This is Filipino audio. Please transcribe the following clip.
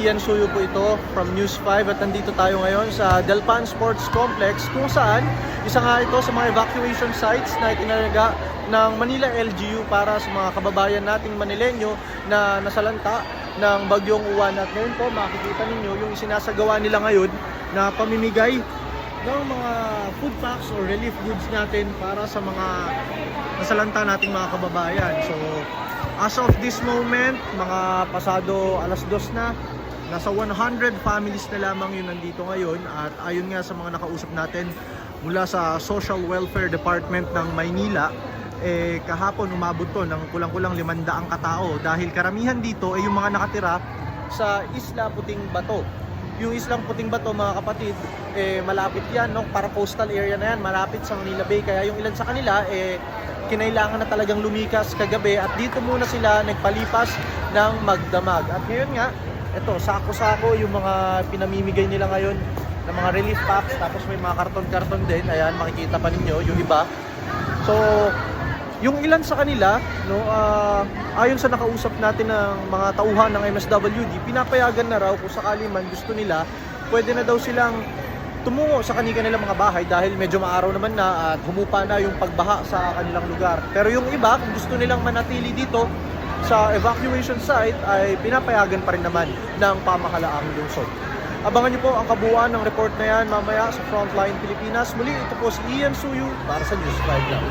Ian Suyo po ito from News 5 at nandito tayo ngayon sa Delpan Sports Complex kung saan isa nga ito sa mga evacuation sites na itinalaga ng Manila LGU para sa mga kababayan nating Manileño na nasalanta ng bagyong Uwan. At ngayon po makikita ninyo yung isinasagawa nila ngayon na pamimigay ng mga food packs or relief goods natin para sa mga nasalanta nating mga kababayan. So as of this moment, mga pasado alas 2 na, nasa 100 families na lamang yun nandito ngayon. At ayon nga sa mga nakausap natin mula sa Social Welfare Department ng Maynila, kahapon umabot to ng kulang-kulang 500 katao dahil karamihan dito ay yung mga nakatira sa Isla Puting Bato. Yung Islang Puting Bato, mga kapatid, malapit yan, no? Para coastal area na yan, malapit sa Manila Bay. Kaya yung ilan sa kanila, kinailangan na talagang lumikas kagabi at dito muna sila nagpalipas ng magdamag. At ngayon nga, ito, sako-sako yung mga pinamimigay nila ngayon ng mga relief packs. Tapos may mga karton-karton din. Ayan, makikita pa ninyo yung iba. So yung ilan sa kanila, no, ayon sa nakausap natin ng mga tauhan ng MSWD, pinapayagan na raw kung sakali man gusto nila, pwede na daw silang tumungo sa kanilang mga bahay dahil medyo maaraw naman na at humupa na yung pagbaha sa kanilang lugar. Pero yung iba, kung gusto nilang manatili dito sa evacuation site, ay pinapayagan pa rin naman ng pamahalaang lungsod. Abangan niyo po ang kabuuan ng report na yan mamaya sa Frontline Pilipinas. Muli, ito po si Ian Suyu para sa News 5 Now.